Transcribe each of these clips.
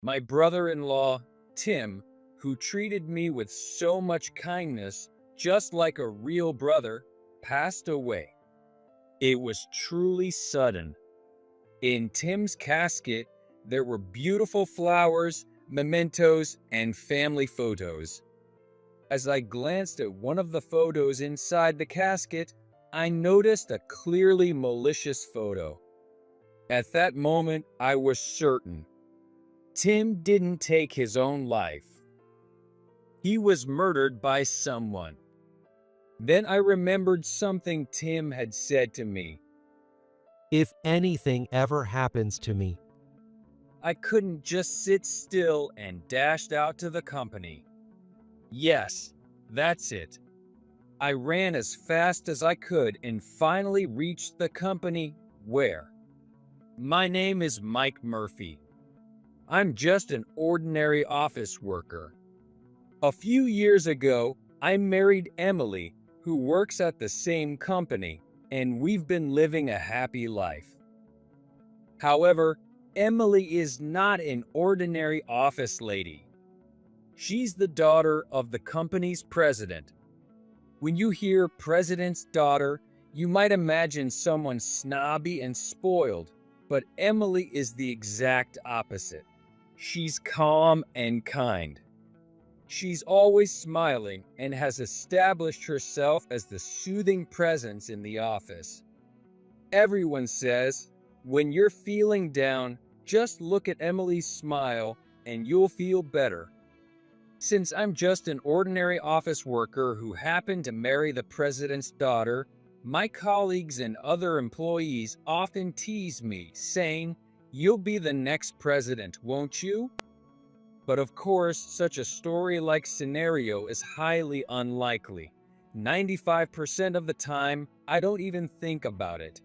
My brother-in-law, Tim, who treated me with so much kindness, just like a real brother, passed away. It was truly sudden. In Tim's casket, there were beautiful flowers, mementos, and family photos. As I glanced at one of the photos inside the casket, I noticed a clearly malicious photo. At that moment, I was certain Tim didn't take his own life. He was murdered by someone. Then I remembered something Tim had said to me. If anything ever happens to me, I couldn't just sit still and dashed out to the company. Yes, that's it. I ran as fast as I could and finally reached the company where. My name is Mike Murphy. I'm just an ordinary office worker. A few years ago, I married Emily, who works at the same company, and we've been living a happy life. However, Emily is not an ordinary office lady. She's the daughter of the company's president. When you hear president's daughter, you might imagine someone snobby and spoiled, but Emily is the exact opposite. She's calm and kind. She's always smiling and has established herself as the soothing presence in the office. Everyone says, when you're feeling down, just look at Emily's smile and you'll feel better. Since I'm just an ordinary office worker who happened to marry the president's daughter, my colleagues and other employees often tease me, saying, "You'll be the next president, won't you?" But of course, such a story-like scenario is highly unlikely. 95% of the time, I don't even think about it.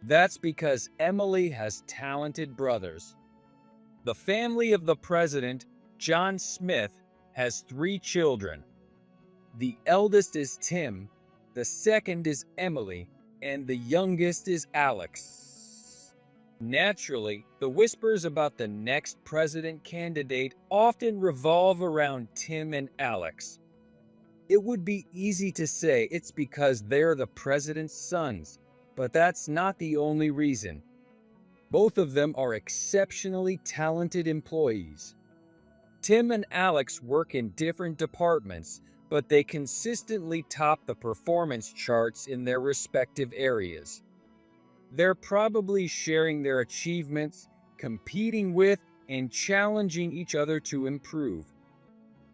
That's because Emily has talented brothers. The family of the president, John Smith, has 3 children. The eldest is Tim, the second is Emily, and the youngest is Alex. Naturally, the whispers about the next president candidate often revolve around Tim and Alex. It would be easy to say it's because they're the president's sons, but that's not the only reason. Both of them are exceptionally talented employees. Tim and Alex work in different departments, but they consistently top the performance charts in their respective areas. They're probably sharing their achievements, competing with, and challenging each other to improve.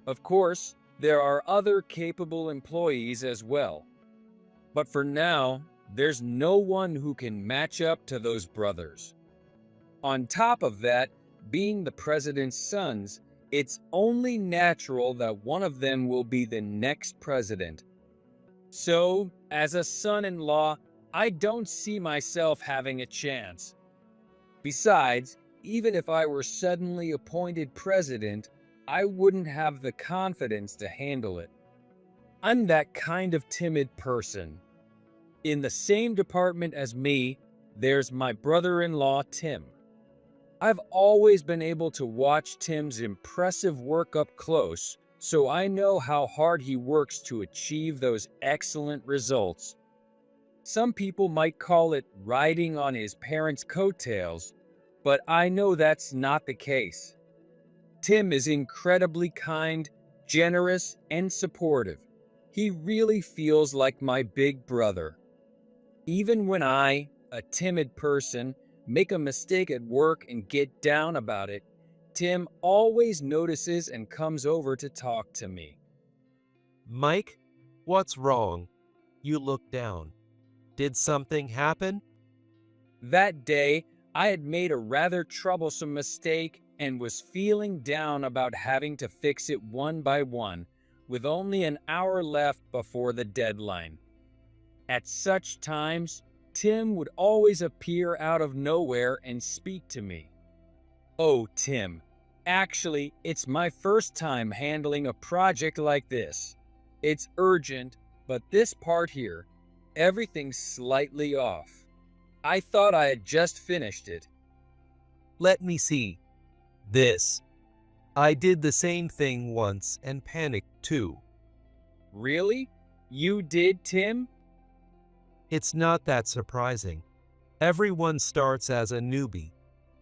Of course, there are other capable employees as well. But for now, there's no one who can match up to those brothers. On top of that, being the president's sons, it's only natural that one of them will be the next president. So, as a son-in-law, I don't see myself having a chance. Besides, even if I were suddenly appointed president, I wouldn't have the confidence to handle it. I'm that kind of timid person. In the same department as me, there's my brother-in-law, Tim. I've always been able to watch Tim's impressive work up close, so I know how hard he works to achieve those excellent results. Some people might call it riding on his parents' coattails, but I know that's not the case. Tim is incredibly kind, generous, and supportive. He really feels like my big brother. Even when I, a timid person, make a mistake at work and get down about it, Tim always notices and comes over to talk to me. Mike, what's wrong? You look down. Did something happen? That day, I had made a rather troublesome mistake and was feeling down about having to fix it one by one, with only an hour left before the deadline. At such times, Tim would always appear out of nowhere and speak to me. "Oh, Tim, actually, it's my first time handling a project like this. It's urgent, but this part here, everything's slightly off. I thought I had just finished it." Let me see. This. I did the same thing once and panicked too. Really? You did, Tim? It's not that surprising. Everyone starts as a newbie.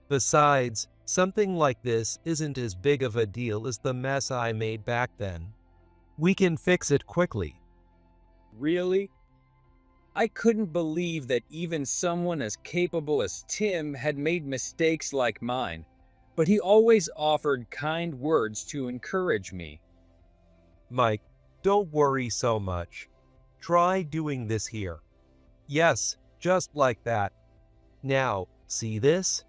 Besides, something like this isn't as big of a deal as the mess I made back then. We can fix it quickly. Really? I couldn't believe that even someone as capable as Tim had made mistakes like mine, but he always offered kind words to encourage me. Mike, don't worry so much. Try doing this here. Yes, just like that. Now, see this?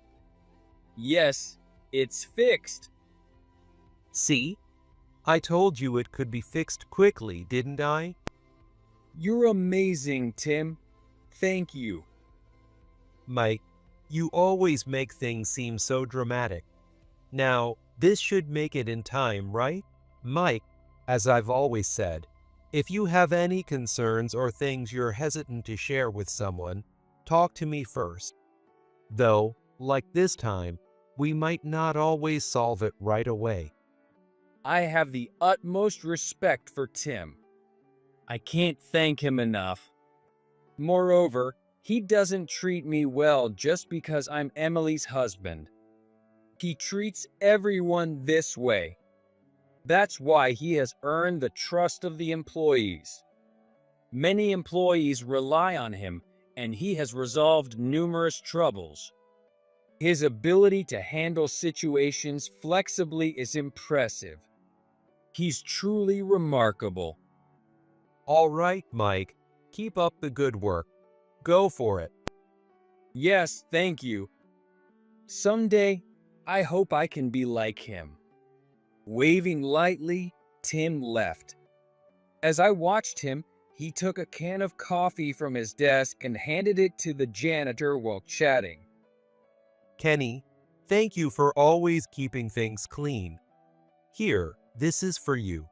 Yes, it's fixed. See? I told you it could be fixed quickly, didn't I? You're amazing, Tim. Thank you. Mike, you always make things seem so dramatic. Now, this should make it in time, right? Mike, as I've always said, if you have any concerns or things you're hesitant to share with someone, talk to me first. Though, like this time, we might not always solve it right away. I have the utmost respect for Tim. I can't thank him enough. Moreover, he doesn't treat me well just because I'm Emily's husband. He treats everyone this way. That's why he has earned the trust of the employees. Many employees rely on him, and he has resolved numerous troubles. His ability to handle situations flexibly is impressive. He's truly remarkable. All right, Mike, keep up the good work. Go for it. Yes, thank you. Someday, I hope I can be like him. Waving lightly, Tim left. As I watched him, he took a can of coffee from his desk and handed it to the janitor while chatting. Kenny, thank you for always keeping things clean. Here, this is for you.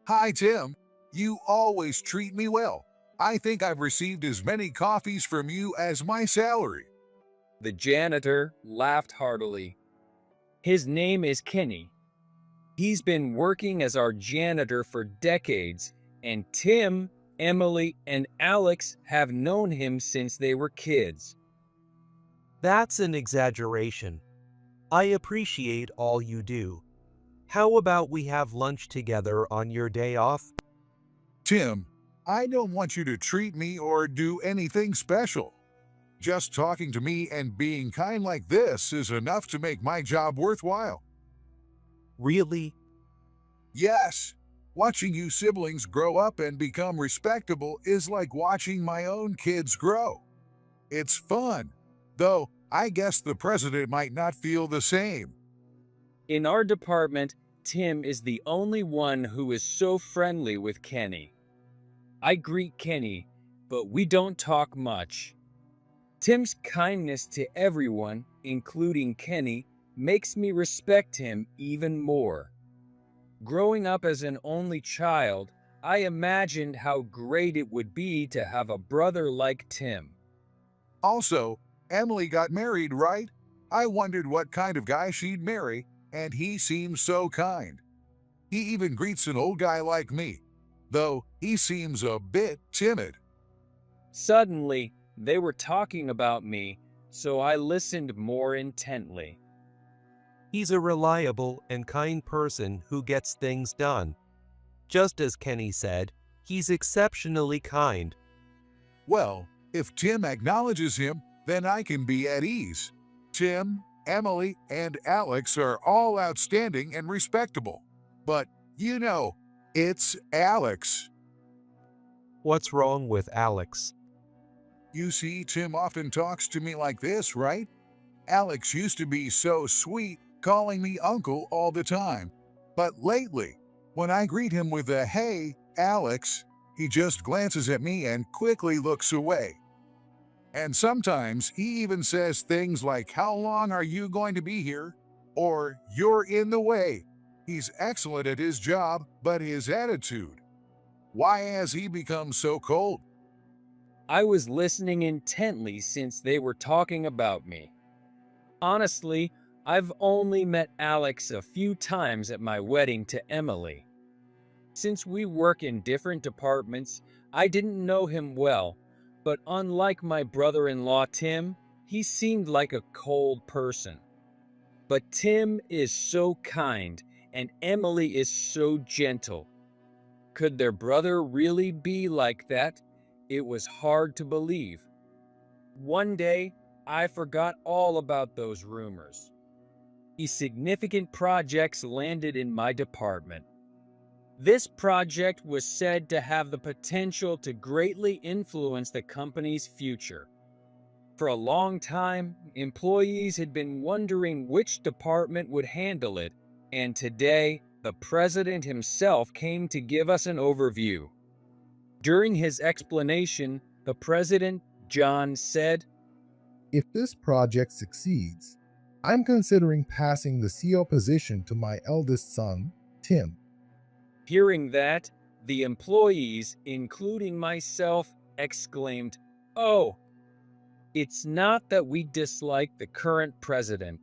Hi, Tim. You always treat me well. I think I've received as many coffees from you as my salary. The janitor laughed heartily. His name is Kenny. He's been working as our janitor for decades, and Tim, Emily, and Alex have known him since they were kids. That's an exaggeration. I appreciate all you do. How about we have lunch together on your day off? Tim, I don't want you to treat me or do anything special. Just talking to me and being kind like this is enough to make my job worthwhile. Really? Yes, watching you siblings grow up and become respectable is like watching my own kids grow. It's fun, though I guess the president might not feel the same. In our department, Tim is the only one who is so friendly with Kenny. I greet Kenny, but we don't talk much. Tim's kindness to everyone, including Kenny, makes me respect him even more. Growing up as an only child, I imagined how great it would be to have a brother like Tim. Also, Emily got married, right? I wondered what kind of guy she'd marry, and he seems so kind. He even greets an old guy like me, though he seems a bit timid. Suddenly, they were talking about me, so I listened more intently. He's a reliable and kind person who gets things done. Just as Kenny said, he's exceptionally kind. Well, if Tim acknowledges him, then I can be at ease. Tim, Emily, and Alex are all outstanding and respectable. But, you know, it's Alex. What's wrong with Alex? You see, Tim often talks to me like this, right? Alex used to be so sweet, calling me uncle all the time. But lately, when I greet him with a "Hey, Alex," he just glances at me and quickly looks away. And sometimes he even says things like, "How long are you going to be here?" or "You're in the way." He's excellent at his job, but his attitude. Why has he become so cold? I was listening intently since they were talking about me. Honestly, I've only met Alex a few times at my wedding to Emily. Since we work in different departments, I didn't know him well, but unlike my brother-in-law Tim, he seemed like a cold person. But Tim is so kind, and Emily is so gentle. Could their brother really be like that? It was hard to believe. One day, I forgot all about those rumors. Significant projects landed in my department. This project was said to have the potential to greatly influence the company's future. For a long time, employees had been wondering which department would handle it, and today, the president himself came to give us an overview. During his explanation, the president, John, said, If this project succeeds, I'm considering passing the CEO position to my eldest son, Tim. Hearing that, the employees, including myself, exclaimed, "Oh!" It's not that we dislike the current president,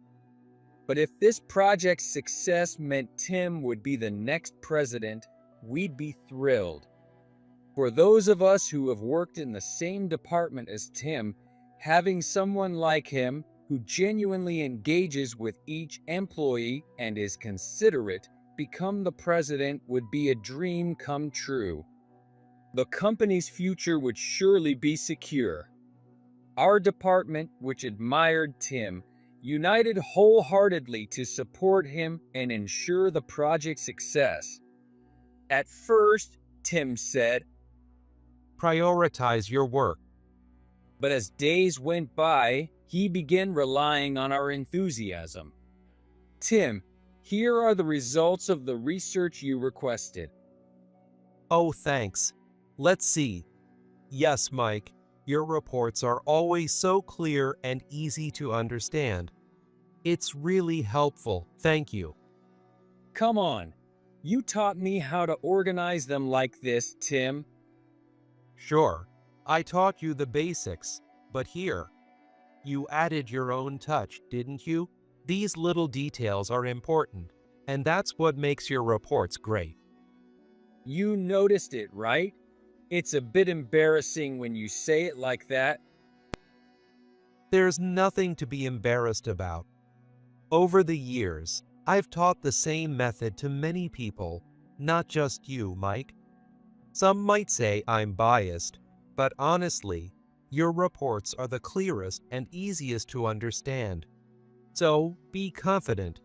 but if this project's success meant Tim would be the next president, we'd be thrilled. For those of us who have worked in the same department as Tim, having someone like him who genuinely engages with each employee and is considerate become the president would be a dream come true. The company's future would surely be secure. Our department, which admired Tim, united wholeheartedly to support him and ensure the project's success. At first, Tim said, Prioritize your work. but as days went by, he began relying on our enthusiasm. Tim, here are the results of the research you requested. Oh, thanks. Let's see. Yes, Mike, your reports are always so clear and easy to understand. It's really helpful, thank you. Come on, you taught me how to organize them like this, Tim. Sure, I taught you the basics, but here, you added your own touch, didn't you? These little details are important, and that's what makes your reports great. You noticed it, right? It's a bit embarrassing when you say it like that. There's nothing to be embarrassed about. Over the years, I've taught the same method to many people, not just you, Mike. Some might say I'm biased, but honestly, your reports are the clearest and easiest to understand. So be confident.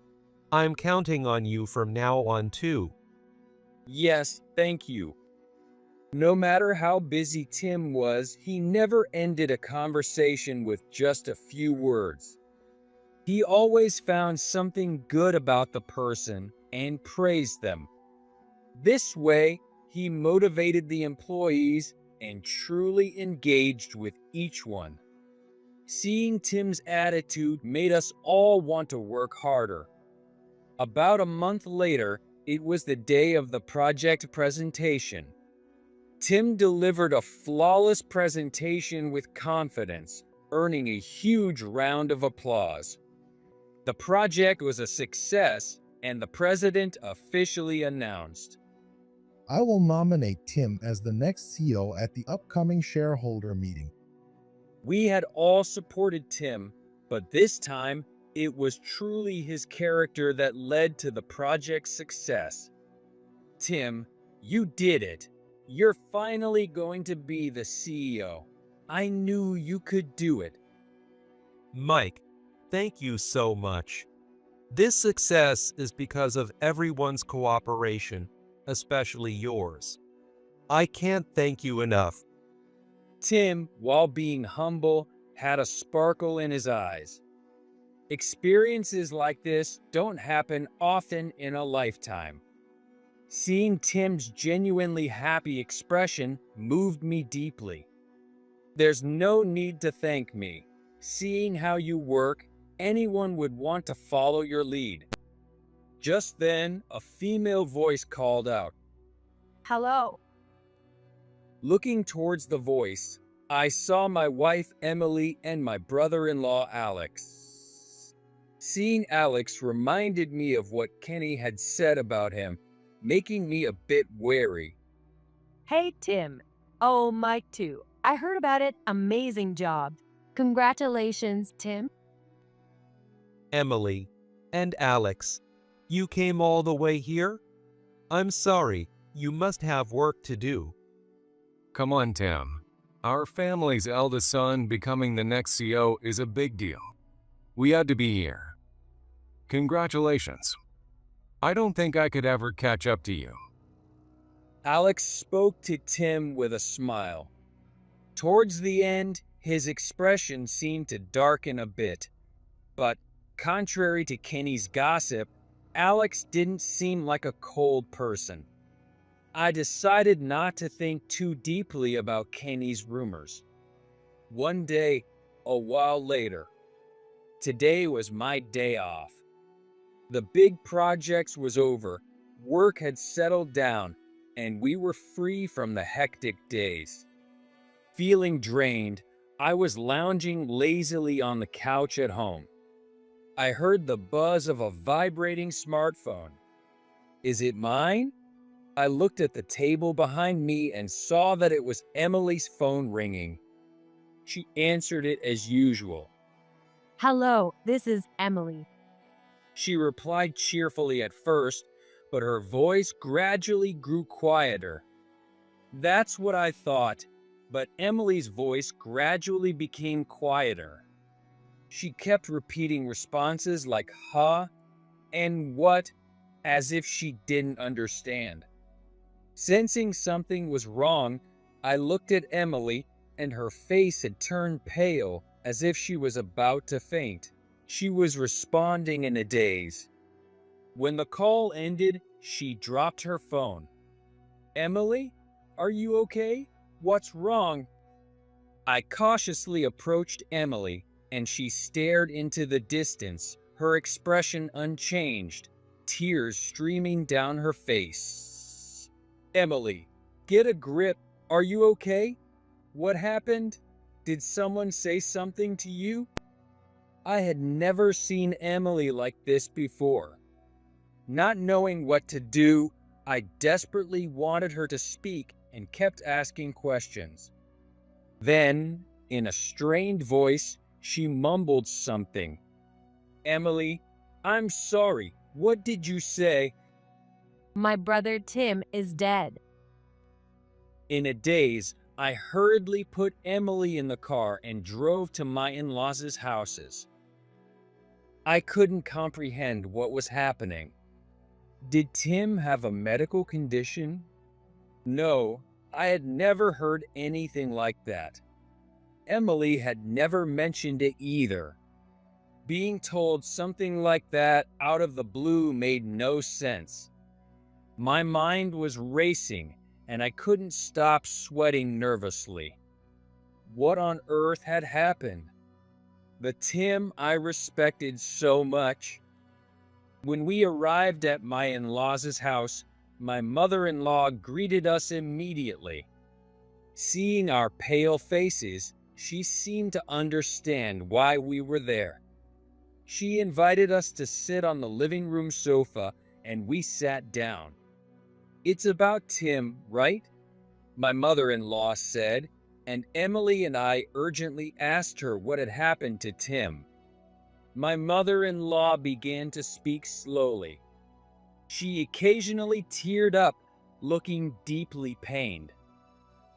I'm counting on you from now on too. Yes, thank you. No matter how busy Tim was, he never ended a conversation with just a few words. He always found something good about the person and praised them. This way, he motivated the employees and truly engaged with each one. Seeing Tim's attitude made us all want to work harder. About a month later, it was the day of the project presentation. Tim delivered a flawless presentation with confidence, earning a huge round of applause. The project was a success, and the president officially announced, I will nominate Tim as the next CEO at the upcoming shareholder meeting. We had all supported Tim, but this time, it was truly his character that led to the project's success. Tim, you did it. You're finally going to be the CEO. I knew you could do it. Mike, thank you so much. This success is because of everyone's cooperation, especially yours. I can't thank you enough. Tim, while being humble, had a sparkle in his eyes. Experiences like this don't happen often in a lifetime. Seeing Tim's genuinely happy expression moved me deeply. There's no need to thank me. Seeing how you work, anyone would want to follow your lead. Just then, a female voice called out. Hello. Looking towards the voice, I saw my wife Emily and my brother-in-law Alex. Seeing Alex reminded me of what Kenny had said about him, making me a bit wary. Hey, Tim. Oh, Mike, too. I heard about it. Amazing job. Congratulations, Tim. Emily and Alex, you came all the way here? I'm sorry, you must have work to do. Come on, Tim. Our family's eldest son becoming the next CEO is a big deal. We had to be here. Congratulations. I don't think I could ever catch up to you. Alex spoke to Tim with a smile. Towards the end, his expression seemed to darken a bit. But, contrary to Kenny's gossip, Alex didn't seem like a cold person. I decided not to think too deeply about Kenny's rumors. One day, a while later, today was my day off. The big projects was over, work had settled down, and we were free from the hectic days. Feeling drained, I was lounging lazily on the couch at home. I heard the buzz of a vibrating smartphone. Is it mine? I looked at the table behind me and saw that it was Emily's phone ringing. She answered it as usual. Hello, this is Emily. She replied cheerfully at first, but her voice gradually grew quieter. That's what I thought, but Emily's voice gradually became quieter. She kept repeating responses like huh and what, as if she didn't understand. Sensing something was wrong, I looked at Emily, and her face had turned pale as if she was about to faint. She was responding in a daze. When the call ended, she dropped her phone. Emily, are you okay? What's wrong? I cautiously approached Emily, and she stared into the distance, her expression unchanged, tears streaming down her face. Emily, get a grip. Are you okay? What happened? Did someone say something to you? I had never seen Emily like this before. Not knowing what to do, I desperately wanted her to speak and kept asking questions. Then, in a strained voice, she mumbled something. Emily, I'm sorry. What did you say? My brother Tim is dead. In a daze, I hurriedly put Emily in the car and drove to my in-laws' houses. I couldn't comprehend what was happening. Did Tim have a medical condition? No, I had never heard anything like that. Emily had never mentioned it either. Being told something like that out of the blue made no sense. My mind was racing, and I couldn't stop sweating nervously. What on earth had happened? The Tim I respected so much. When we arrived at my in-laws' house, my mother-in-law greeted us immediately. Seeing our pale faces, she seemed to understand why we were there. She invited us to sit on the living room sofa, and we sat down. It's about Tim, right? My mother-in-law said, and Emily and I urgently asked her what had happened to Tim. My mother-in-law began to speak slowly. She occasionally teared up, looking deeply pained.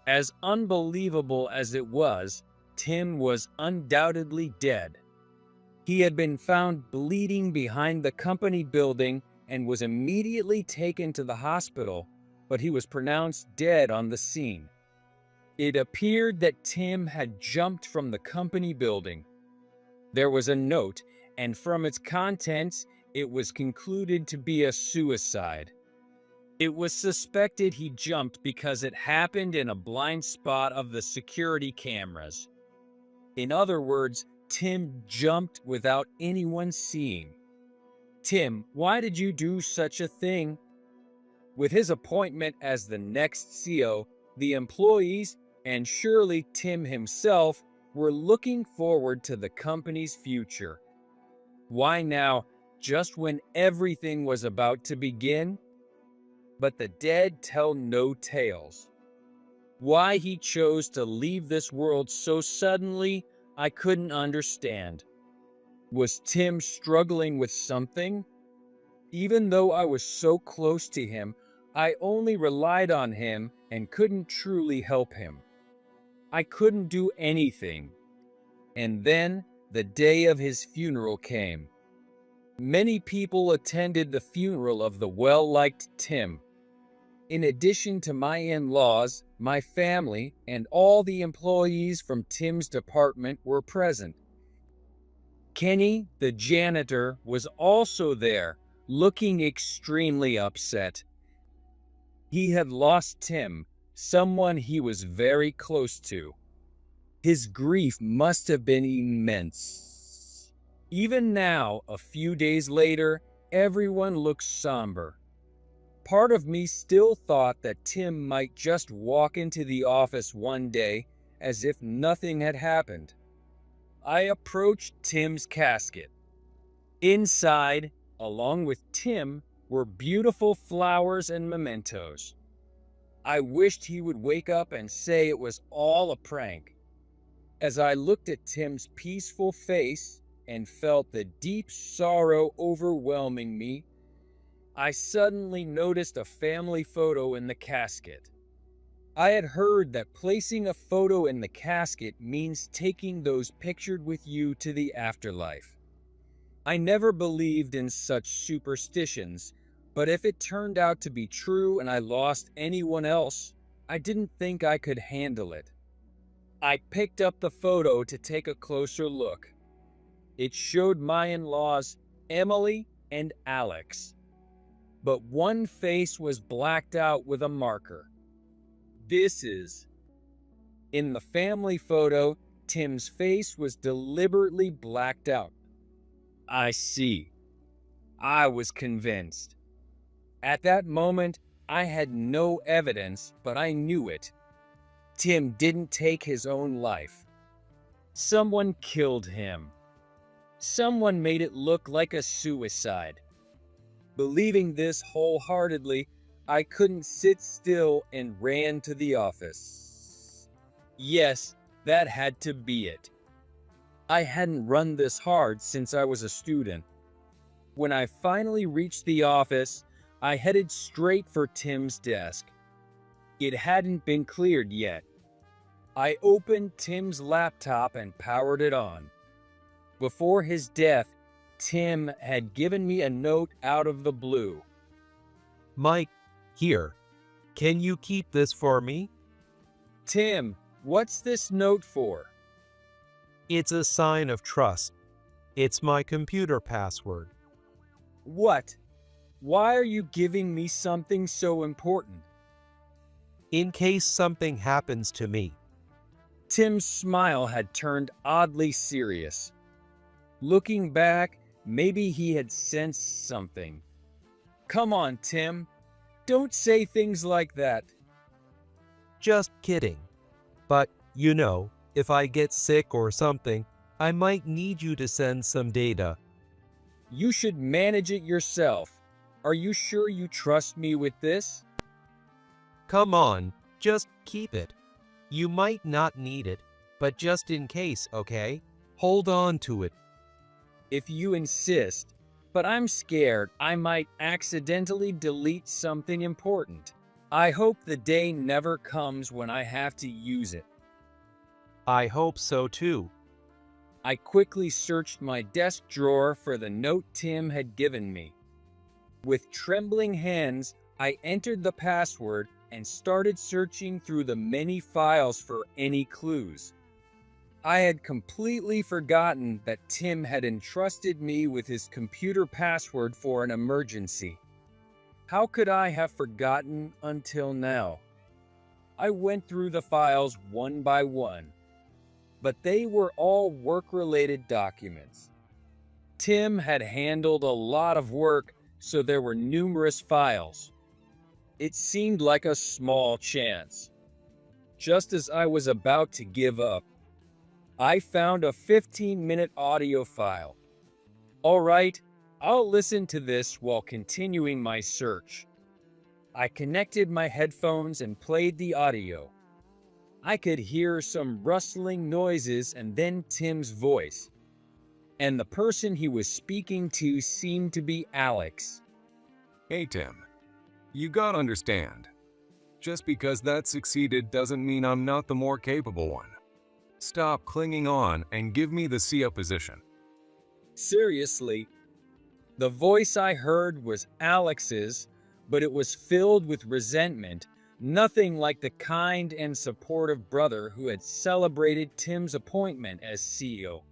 As unbelievable as it was, Tim was undoubtedly dead. He had been found bleeding behind the company building and was immediately taken to the hospital, but he was pronounced dead on the scene. It appeared that Tim had jumped from the company building. There was a note, and from its contents, it was concluded to be a suicide. It was suspected he jumped because it happened in a blind spot of the security cameras. In other words, Tim jumped without anyone seeing. Tim, why did you do such a thing? With his appointment as the next CEO, the employees, and surely Tim himself, were looking forward to the company's future. Why now, just when everything was about to begin? But the dead tell no tales. Why he chose to leave this world so suddenly, I couldn't understand. Was Tim struggling with something? Even though I was so close to him, I only relied on him and couldn't truly help him. I couldn't do anything. And then the day of his funeral came. Many people attended the funeral of the well-liked Tim. In addition to my in-laws, my family, and all the employees from Tim's department were present. Kenny, the janitor, was also there, looking extremely upset. He had lost Tim, someone he was very close to. His grief must have been immense. Even now, a few days later, everyone looks somber. Part of me still thought that Tim might just walk into the office one day as if nothing had happened. I approached Tim's casket. Inside, along with Tim, were beautiful flowers and mementos. I wished he would wake up and say it was all a prank. As I looked at Tim's peaceful face and felt the deep sorrow overwhelming me, I suddenly noticed a family photo in the casket. I had heard that placing a photo in the casket means taking those pictured with you to the afterlife. I never believed in such superstitions, but if it turned out to be true and I lost anyone else, I didn't think I could handle it. I picked up the photo to take a closer look. It showed my in-laws, Emily and Alex. But one face was blacked out with a marker. In the family photo, Tim's face was deliberately blacked out. I see. I was convinced. At that moment, I had no evidence, but I knew it. Tim didn't take his own life. Someone killed him. Someone made it look like a suicide. Believing this wholeheartedly, I couldn't sit still and ran to the office. Yes, that had to be it. I hadn't run this hard since I was a student. When I finally reached the office, I headed straight for Tim's desk. It hadn't been cleared yet. I opened Tim's laptop and powered it on. Before his death, Tim had given me a note out of the blue. Mike, here. Can you keep this for me? Tim, what's this note for? It's a sign of trust. It's my computer password. What? Why are you giving me something so important? In case something happens to me. Tim's smile had turned oddly serious. Looking back, maybe he had sensed something. Come on, Tim. Don't say things like that. Just kidding. But, you know, if I get sick or something, I might need you to send some data. You should manage it yourself. Are you sure you trust me with this? Come on, just keep it. You might not need it, but just in case, okay? Hold on to it. If you insist, but I'm scared I might accidentally delete something important. I hope the day never comes when I have to use it. I hope so too. I quickly searched my desk drawer for the note Tim had given me. With trembling hands, I entered the password and started searching through the many files for any clues. I had completely forgotten that Tim had entrusted me with his computer password for an emergency. How could I have forgotten until now? I went through the files one by one, but they were all work-related documents. Tim had handled a lot of work, so there were numerous files. It seemed like a small chance. Just as I was about to give up, I found a 15-minute audio file. All right, I'll listen to this while continuing my search. I connected my headphones and played the audio. I could hear some rustling noises and then Tim's voice. And the person he was speaking to seemed to be Alex. Hey Tim, you gotta understand. Just because that succeeded doesn't mean I'm not the more capable one. Stop clinging on and give me the CEO position. Seriously, the voice I heard was Alex's, but it was filled with resentment, nothing like the kind and supportive brother who had celebrated Tim's appointment as CEO.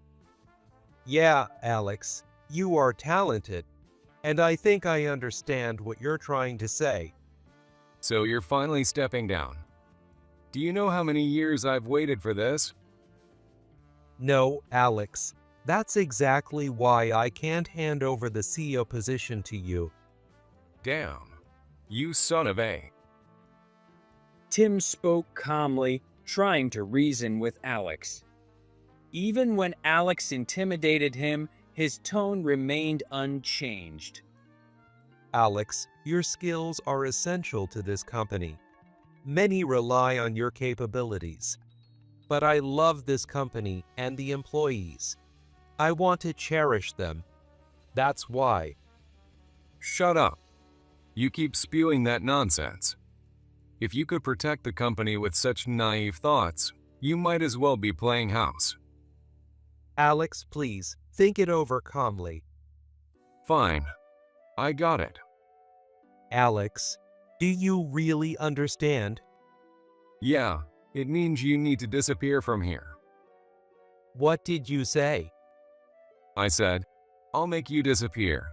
Yeah, Alex, you are talented, and I think I understand what you're trying to say. So you're finally stepping down. Do you know how many years I've waited for this? No, Alex, that's exactly why I can't hand over the CEO position to you. Damn, you son of a. Tim spoke calmly, trying to reason with Alex. Even when Alex intimidated him, his tone remained unchanged. Alex, your skills are essential to this company. Many rely on your capabilities. But I love this company and the employees. I want to cherish them. That's why. Shut up. You keep spewing that nonsense. If you could protect the company with such naive thoughts, you might as well be playing house. Alex, please, think it over calmly. Fine. I got it. Alex, do you really understand? Yeah, it means you need to disappear from here. What did you say? I said, I'll make you disappear,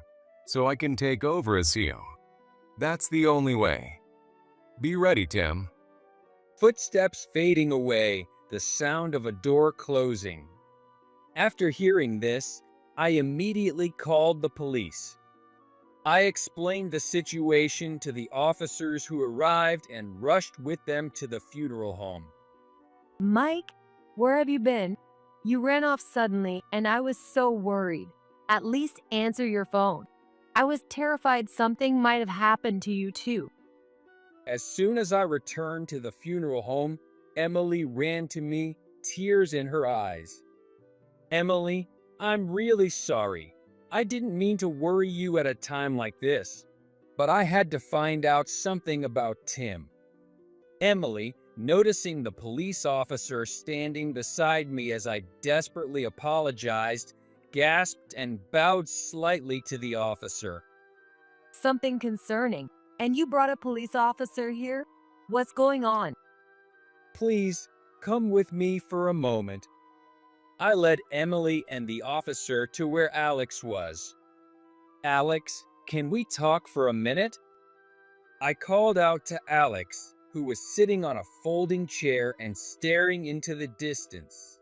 so I can take over as CEO. That's the only way. Be ready, Tim. Footsteps fading away, the sound of a door closing. After hearing this, I immediately called the police. I explained the situation to the officers who arrived and rushed with them to the funeral home. Mike, where have you been? You ran off suddenly, and I was so worried. At least answer your phone. I was terrified something might have happened to you too. As soon as I returned to the funeral home, Emily ran to me, tears in her eyes. Emily, I'm really sorry. I didn't mean to worry you at a time like this, but I had to find out something about Tim. Emily, noticing the police officer standing beside me as I desperately apologized, gasped and bowed slightly to the officer. Something concerning. And you brought a police officer here? What's going on? Please, come with me for a moment. I led Emily and the officer to where Alex was. Alex, can we talk for a minute? I called out to Alex, who was sitting on a folding chair and staring into the distance.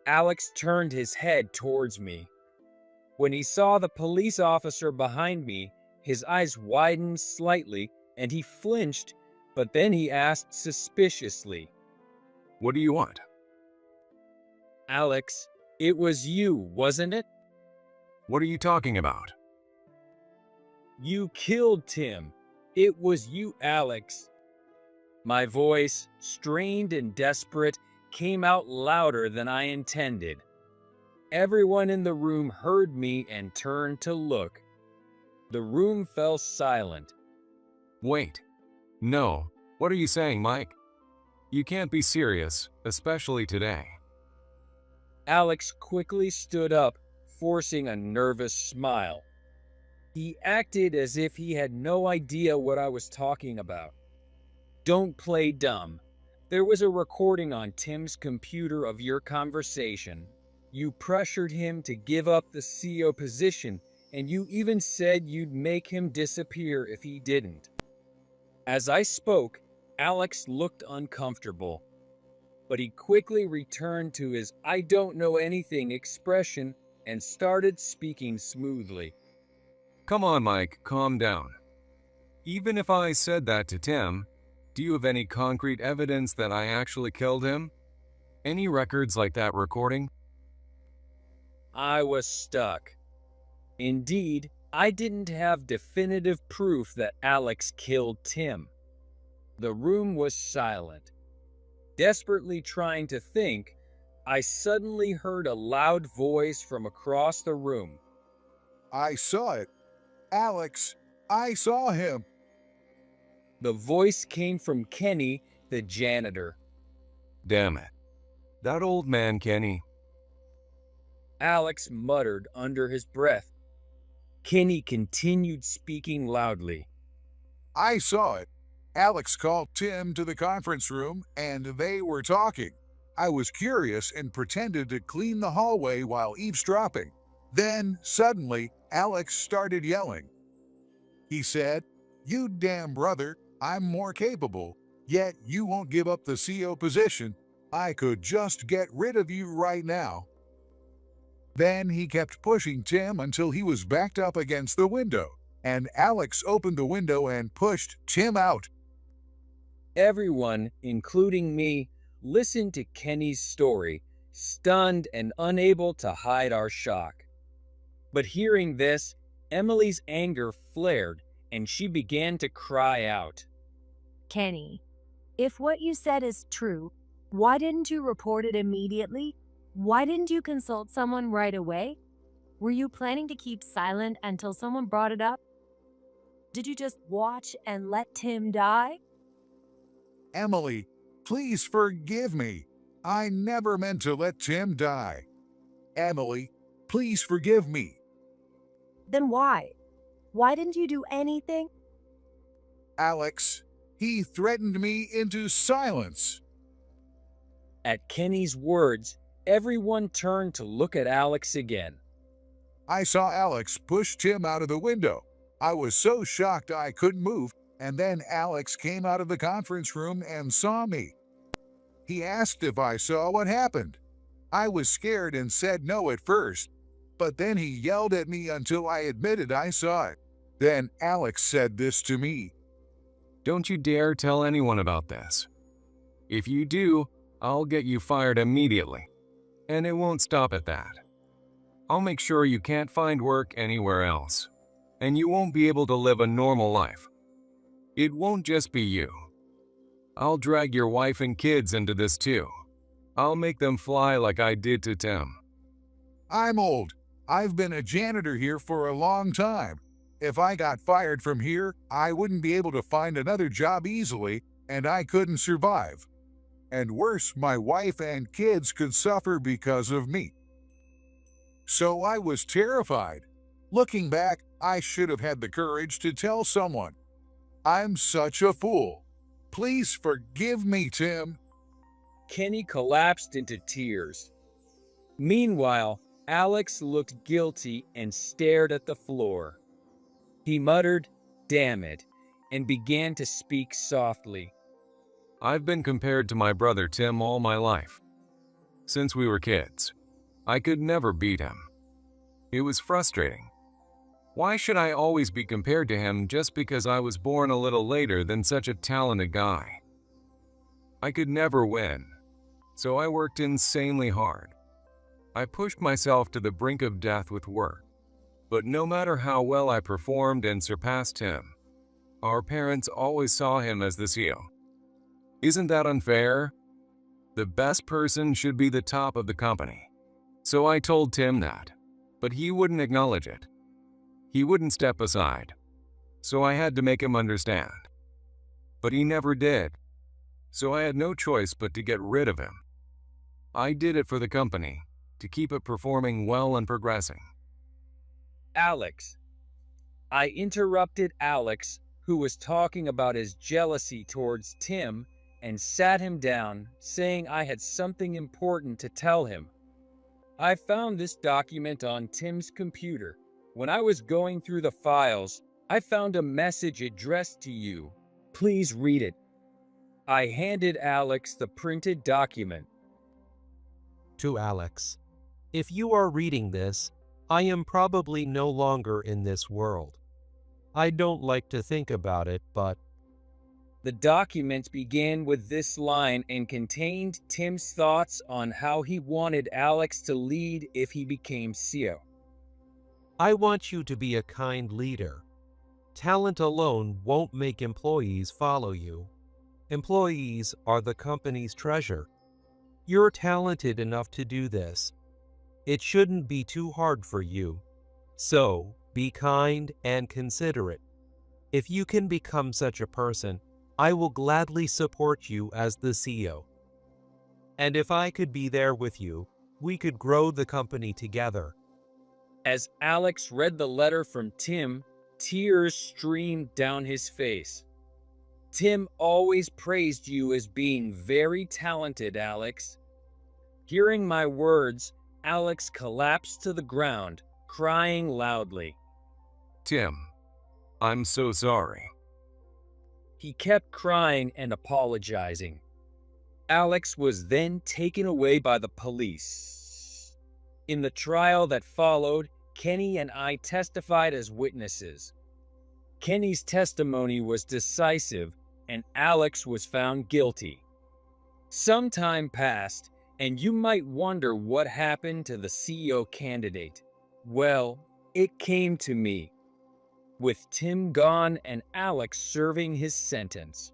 Alex turned his head towards me. When he saw the police officer behind me, his eyes widened slightly and he flinched, but then he asked suspiciously, What do you want? Alex, it was you, wasn't it? What are you talking about? You killed Tim. It was you, Alex. My voice, strained and desperate, came out louder than I intended. Everyone in the room heard me and turned to look. The room fell silent. Wait. No. What are you saying, Mike? You can't be serious, especially today. Alex quickly stood up, forcing a nervous smile. He acted as if he had no idea what I was talking about. Don't play dumb. There was a recording on Tim's computer of your conversation. You pressured him to give up the CEO position, and you even said you'd make him disappear if he didn't. As I spoke, Alex looked uncomfortable, but he quickly returned to his "I don't know anything" expression and started speaking smoothly. Come on, Mike, calm down. Even if I said that to Tim, do you have any concrete evidence that I actually killed him? Any records like that recording? I was stuck. Indeed, I didn't have definitive proof that Alex killed Tim. The room was silent. Desperately trying to think, I suddenly heard a loud voice from across the room. I saw it. Alex, I saw him. The voice came from Kenny, the janitor. Damn it. That old man, Kenny. Alex muttered under his breath. Kenny continued speaking loudly. I saw it. Alex called Tim to the conference room and they were talking. I was curious and pretended to clean the hallway while eavesdropping. Then, suddenly, Alex started yelling. He said, "You damn brother, I'm more capable, yet you won't give up the CO position. I could just get rid of you right now." Then he kept pushing Tim until he was backed up against the window, and Alex opened the window and pushed Tim out. Everyone, including me, listened to Kenny's story, stunned and unable to hide our shock. But hearing this, Emily's anger flared and she began to cry out. Kenny, if what you said is true, why didn't you report it immediately? Why didn't you consult someone right away? Were you planning to keep silent until someone brought it up? Did you just watch and let Tim die? Emily, please forgive me. I never meant to let Tim die. Emily, please forgive me. Then why? Why didn't you do anything? Alex, he threatened me into silence. At Kenny's words, everyone turned to look at Alex again. I saw Alex push Tim out of the window. I was so shocked I couldn't move, and then Alex came out of the conference room and saw me. He asked if I saw what happened. I was scared and said no at first, but then he yelled at me until I admitted I saw it. Then Alex said this to me. Don't you dare tell anyone about this. If you do, I'll get you fired immediately. And it won't stop at that. I'll make sure you can't find work anywhere else. And you won't be able to live a normal life. It won't just be you. I'll drag your wife and kids into this too. I'll make them fly like I did to Tim. I'm old. I've been a janitor here for a long time. If I got fired from here, I wouldn't be able to find another job easily, and I couldn't survive. And worse, my wife and kids could suffer because of me. So I was terrified. Looking back, I should have had the courage to tell someone. I'm such a fool. Please forgive me, Tim. Kenny collapsed into tears. Meanwhile, Alex looked guilty and stared at the floor. He muttered, "Damn it," and began to speak softly. I've been compared to my brother Tim all my life. Since we were kids, I could never beat him. It was frustrating. Why should I always be compared to him just because I was born a little later than such a talented guy? I could never win, so I worked insanely hard. I pushed myself to the brink of death with work. But no matter how well I performed and surpassed him, our parents always saw him as the CEO. Isn't that unfair? The best person should be the top of the company. So I told Tim that, but he wouldn't acknowledge it. He wouldn't step aside, so I had to make him understand. But he never did, so I had no choice but to get rid of him. I did it for the company, to keep it performing well and progressing. Alex. I interrupted Alex, who was talking about his jealousy towards Tim, and sat him down, saying I had something important to tell him. I found this document on Tim's computer. When I was going through the files, I found a message addressed to you. Please read it. I handed Alex the printed document. To Alex, if you are reading this, I am probably no longer in this world. I don't like to think about it, but... The document began with this line and contained Tim's thoughts on how he wanted Alex to lead if he became CEO. I want you to be a kind leader. Talent alone won't make employees follow you. Employees are the company's treasure. You're talented enough to do this. It shouldn't be too hard for you. So, be kind and considerate. If you can become such a person, I will gladly support you as the CEO. And if I could be there with you, we could grow the company together. As Alex read the letter from Tim, tears streamed down his face. Tim always praised you as being very talented, Alex. Hearing my words, Alex collapsed to the ground, crying loudly. Tim, I'm so sorry. He kept crying and apologizing. Alex was then taken away by the police. In the trial that followed, Kenny and I testified as witnesses. Kenny's testimony was decisive, and Alex was found guilty. Some time passed, and you might wonder what happened to the CEO candidate. Well, it came to me, with Tim gone and Alex serving his sentence.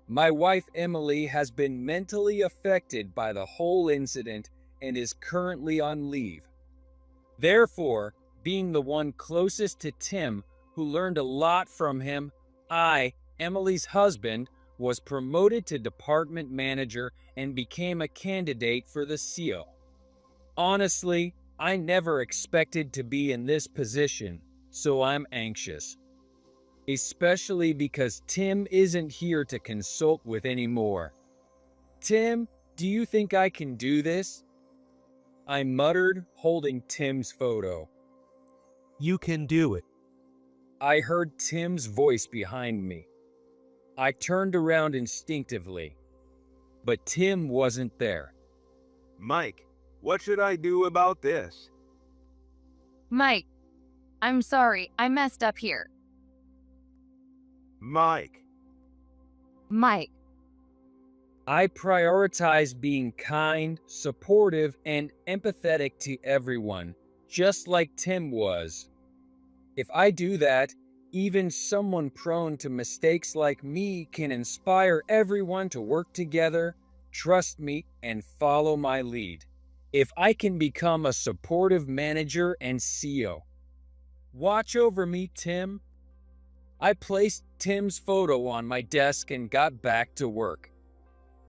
My wife Emily has been mentally affected by the whole incident and is currently on leave. Therefore, being the one closest to Tim, who learned a lot from him, I, Emily's husband, was promoted to department manager and became a candidate for the CEO. Honestly, I never expected to be in this position, so I'm anxious. Especially because Tim isn't here to consult with anymore. Tim, do you think I can do this? I muttered, holding Tim's photo. You can do it. I heard Tim's voice behind me. I turned around instinctively, but Tim wasn't there. Mike, what should I do about this? Mike, I'm sorry, I messed up here. Mike. Mike, I prioritize being kind, supportive, and empathetic to everyone, just like Tim was. If I do that, even someone prone to mistakes like me can inspire everyone to work together, trust me, and follow my lead. If I can become a supportive manager and CEO. Watch over me, Tim. I placed Tim's photo on my desk and got back to work.